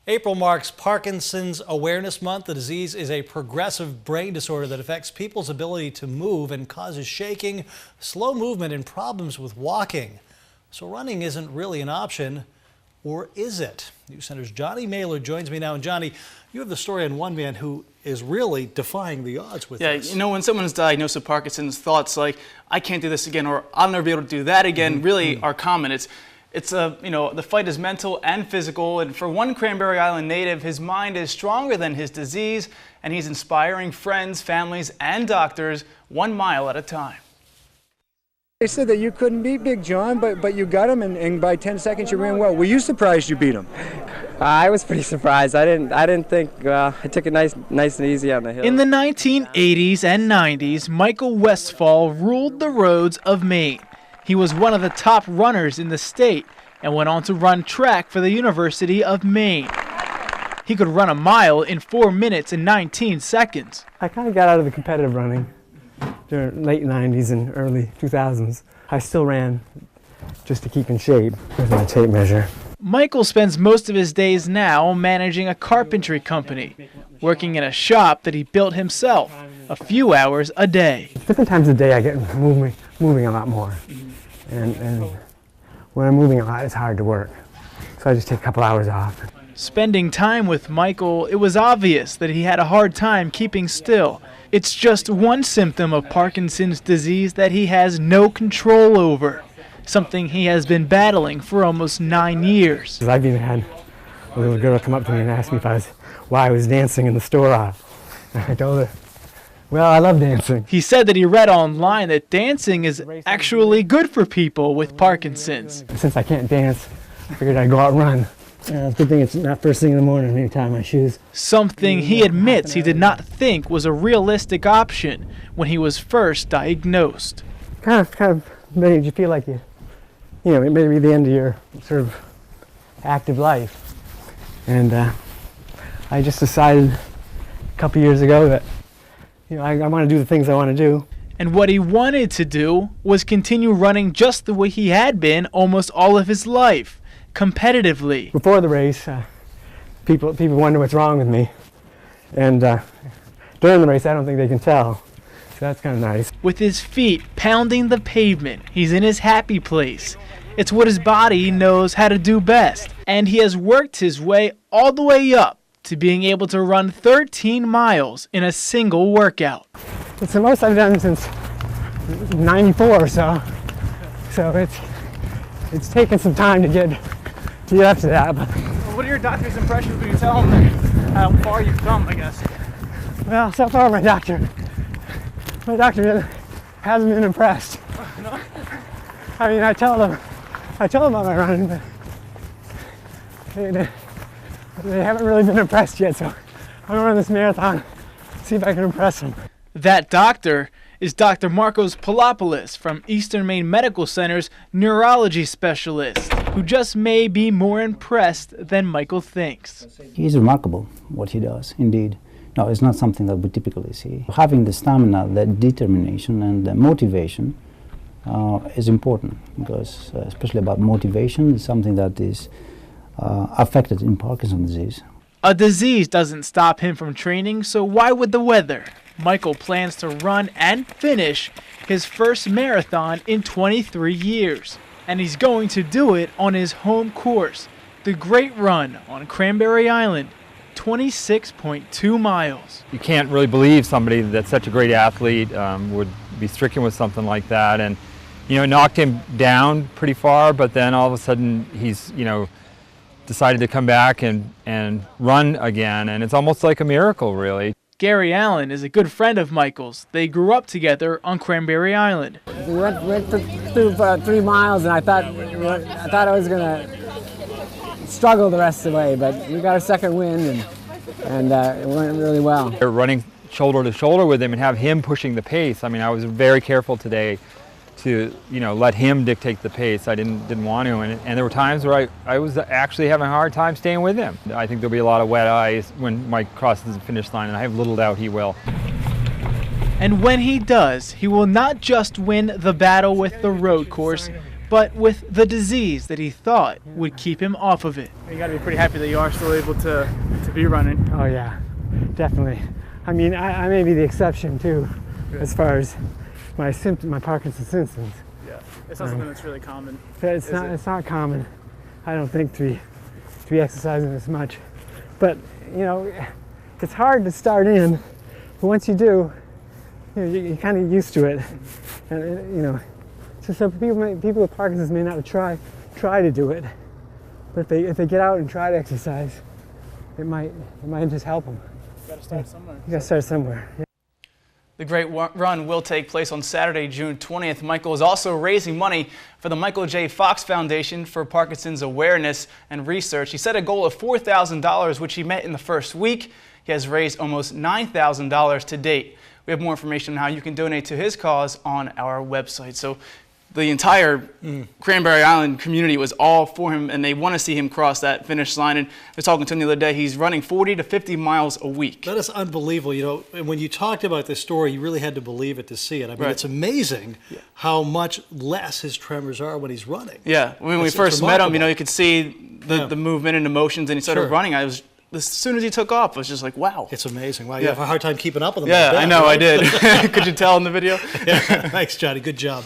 April marks Parkinson's Awareness Month. The disease is a progressive brain disorder that affects people's ability to move and causes shaking, slow movement, and problems with walking. So running isn't really an option, or is it? News Center's Johnny Mailer joins me now. And Johnny, you have the story on one man who is really defying the odds with this. You know, when someone is diagnosed with Parkinson's, thoughts like, I can't do this again, or I'll never be able to do that again, really are common. The fight is mental and physical, and for one Cranberry Island native, his mind is stronger than his disease, and he's inspiring friends, families, and doctors 1 mile at a time. They said that you couldn't beat Big John, but you got him, and by 10 seconds you ran well. Were you surprised you beat him? I was pretty surprised. I didn't think. I took it nice and easy on the hill. In the 1980s and 90s, Michael Westphal ruled the roads of Maine. He was one of the top runners in the state and went on to run track for the University of Maine. He could run a mile in 4 minutes and 19 seconds. I kind of got out of the competitive running during late 90s and early 2000s. I still ran just to keep in shape with my tape measure. Michael spends most of his days now managing a carpentry company, working in a shop that he built himself, a few hours a day. Different times of day I get moving a lot more. And when I'm moving a lot, it's hard to work. So I just take a couple hours off. Spending time with Michael, it was obvious that he had a hard time keeping still. It's just one symptom of Parkinson's disease that he has no control over, something he has been battling for almost 9 years. I've even had a little girl come up to me and ask me why I was dancing in the store aisle. I told her, well, I love dancing. He said that he read online that dancing is actually good for people with Parkinson's. Since I can't dance, I figured I'd go out and run. Good thing it's not first thing in the morning when you tie my shoes. Something he admits he did not think was a realistic option when he was first diagnosed. Kind of made you feel like it may be the end of your sort of active life. And I just decided a couple years ago that I want to do the things I want to do. And what he wanted to do was continue running just the way he had been almost all of his life, competitively. Before the race, people wonder what's wrong with me. And during the race, I don't think they can tell. So that's kind of nice. With his feet pounding the pavement, he's in his happy place. It's what his body knows how to do best. And he has worked his way all the way up to being able to run 13 miles in a single workout. It's the most I've done since '94 or so. So it's taken some time to get up to that. But What are your doctor's impressions when you tell them how far you've come, I guess? well, so far my doctor hasn't been impressed. No? I mean, I tell them about my running, but they haven't really been impressed yet, so I'm gonna run this marathon, see if I can impress them. That doctor is Dr. Marcos Palopoulos from Eastern Maine Medical Center's neurology specialist, who just may be more impressed than Michael thinks. He's remarkable what he does, indeed. No, it's not something that we typically see. Having the stamina, the determination, and the motivation is important, because especially about motivation is something that is affected in Parkinson's disease. A disease doesn't stop him from training, so why would the weather? Michael plans to run and finish his first marathon in 23 years. And he's going to do it on his home course, the Great Run on Cranberry Island, 26.2 miles. You can't really believe somebody that's such a great athlete would be stricken with something like that. And, it knocked him down pretty far, but then all of a sudden he's, decided to come back and run again. And it's almost like a miracle, really. Gary Allen is a good friend of Michael's. They grew up together on Cranberry Island. We went through 3 miles, and I thought I was gonna struggle the rest of the way, but we got our second win, and it went really well. They're running shoulder to shoulder with him and have him pushing the pace. I mean, I was very careful today to let him dictate the pace. I didn't want to, and there were times where I was actually having a hard time staying with him. I think there'll be a lot of wet eyes when Mike crosses the finish line, and I have little doubt he will. And when he does, he will not just win the battle with the road course, but with the disease that he thought would keep him off of it. You got to be pretty happy that you are still able to be running. Oh yeah, definitely. I mean, I may be the exception too, as far as my Parkinson's symptoms. Yeah, it's not something that's really common. It's not common, I don't think, to be exercising this much. But you know, it's hard to start in, but once you do, you're kind of used to it, and you know. So people with Parkinson's may not try to do it, but if they get out and try to exercise, it might just help them. You got to start somewhere. You got to start somewhere. Yeah. The Great Run will take place on Saturday, June 20th. Michael is also raising money for the Michael J. Fox Foundation for Parkinson's Awareness and Research. He set a goal of $4,000, which he met in the first week. He has raised almost $9,000 to date. We have more information on how you can donate to his cause on our website. So the entire Cranberry Island community was all for him, and they want to see him cross that finish line. And I was talking to him the other day, he's running 40 to 50 miles a week. That is unbelievable. You know, and when you talked about this story, you really had to believe it to see it. I mean, It's amazing how much less his tremors are when he's running. Yeah, when we first met him, you know, you could see the movement and emotions, and he started running. As soon as he took off, I was just like, wow. It's amazing. Wow, you have a hard time keeping up with him. Yeah, I know, I did. Could you tell in the video? Yeah, thanks, Johnny. Good job.